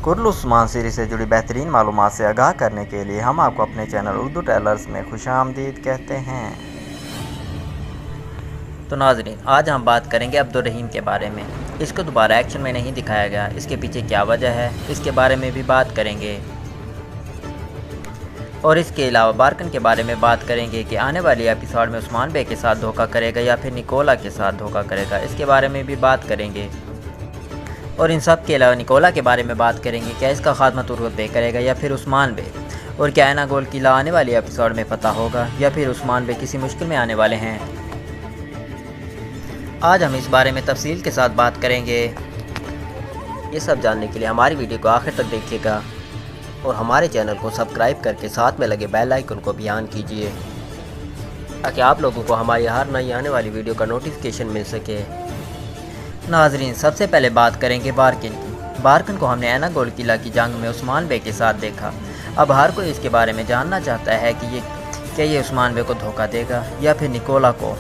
کرل عثمان series سے جڑی بہترین معلومات سے آگاہ کرنے کے لیے ہم آپ کو اپنے چینل اردو ٹیلرز میں خوش آمدید کہتے ہیں۔ تو ناظرین، آج ہم بات کریں گے عبدالرحیم کے بارے میں۔ اس کو دوبارہ ایکشن میں نہیں دکھایا گیا، اس کے پیچھے کیا وجہ ہے، اس کے بارے میں بھی بات کریں گے۔ اور اس کے علاوہ بارکن کے بارے میں بات کریں گے کہ آنے والی ایپیسوڈ میں عثمان بے کے ساتھ دھوکہ کرے گا یا پھر نکولا کے ساتھ دھوکہ کرے گا، اس کے بارے میں بھی بات کریں گے۔ اور ان سب کے علاوہ نکولا کے بارے میں بات کریں گے، کیا اس کا خاتمہ ترغت بے کرے گا یا پھر عثمان بے، اور کیا اینا گول قلعہ آنے والی ایپیسوڈ میں فتح ہوگا یا پھر عثمان بے کسی مشکل میں آنے والے ہیں۔ آج ہم اس بارے میں تفصیل کے ساتھ بات کریں گے۔ یہ سب جاننے کے لیے ہماری ویڈیو کو آخر تک دیکھیے گا اور ہمارے چینل کو سبسکرائب کر کے ساتھ میں لگے بیل آئیکن کو بھی آن کیجیے تاکہ آپ لوگوں کو ہماری ہر نئی آنے والی ویڈیو کا نوٹیفیکیشن مل سکے۔ ناظرین، سب سے پہلے بات کریں گے بارکن کی۔ بارکن کو ہم نے اینا گول قلعہ کی جنگ میں عثمان بے کے ساتھ دیکھا۔ اب ہر کوئی اس کے بارے میں جاننا چاہتا ہے کہ یہ عثمان بے کو دھوکہ دے گا یا پھر نکولا کو۔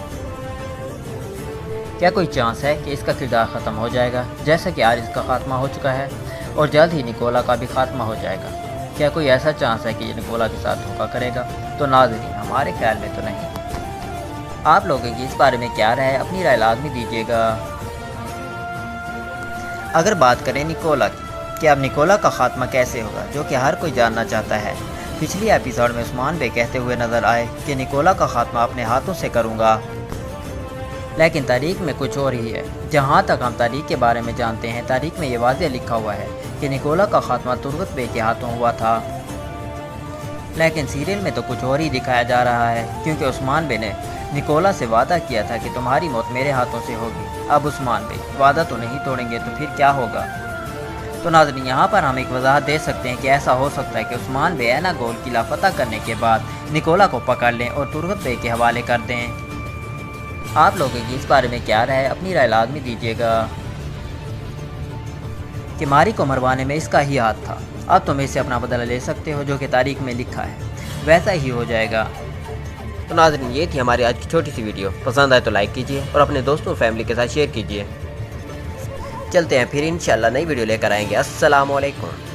کیا کوئی چانس ہے کہ اس کا کردار ختم ہو جائے گا جیسا کہ آج اس کا خاتمہ ہو چکا ہے، اور جلد ہی نکولا کا بھی خاتمہ ہو جائے گا؟ کیا کوئی ایسا چانس ہے کہ یہ نکولا کے ساتھ دھوکہ کرے گا؟ تو ناظرین، ہمارے خیال میں تو نہیں۔ آپ لوگوں کی اس بارے میں کیا رائے ہے؟ اپنی رائے لازمی دیجیے گا۔ اگر بات کریں نکولا کی، کہ اب نکولا کا خاتمہ کیسے ہوگا، جو کہ ہر کوئی جاننا چاہتا ہے۔ پچھلی ایپیسوڈ میں عثمان بے کہتے ہوئے نظر آئے کہ نکولا کا خاتمہ اپنے ہاتھوں سے کروں گا، لیکن تاریخ میں کچھ اور ہی ہے۔ جہاں تک ہم تاریخ کے بارے میں جانتے ہیں، تاریخ میں یہ واضح لکھا ہوا ہے کہ نکولا کا خاتمہ ترغت بے کے ہاتھوں ہوا تھا، لیکن سیریل میں تو کچھ اور ہی دکھایا جا رہا ہے، کیونکہ عثمان بے نے نکولا سے وعدہ کیا تھا کہ تمہاری موت میرے ہاتھوں سے ہوگی۔ اب عثمان بے وعدہ تو نہیں توڑیں گے تو پھر کیا ہوگا؟ تو ناظرین، یہاں پر ہم ایک وضاحت دے سکتے ہیں کہ ایسا ہو سکتا ہے کہ عثمان بے اینا گول قلعہ فتح کرنے کے بعد نکولا کو پکڑ لیں اور ترغت بے کے حوالے کر دیں۔ آپ لوگوں کی اس بارے میں کیا رائے ہے؟ اپنی رائے لازمی دیجیے گا۔ کہ ماری کو مروانے میں اس کا ہی ہاتھ تھا، اب تم اس سے اپنا بدلہ لے سکتے ہو، جو کہ تاریخ میں لکھا ہے ویسا ہی ہو جائے گا۔ تو ناظرین، یہ تھی ہماری آج کی چھوٹی سی ویڈیو۔ پسند آئے تو لائک کیجیے اور اپنے دوستوں اور فیملی کے ساتھ شیئر کیجیے۔ چلتے ہیں پھر انشاءاللہ نئی ویڈیو لے کر آئیں گے۔ السلام علیکم۔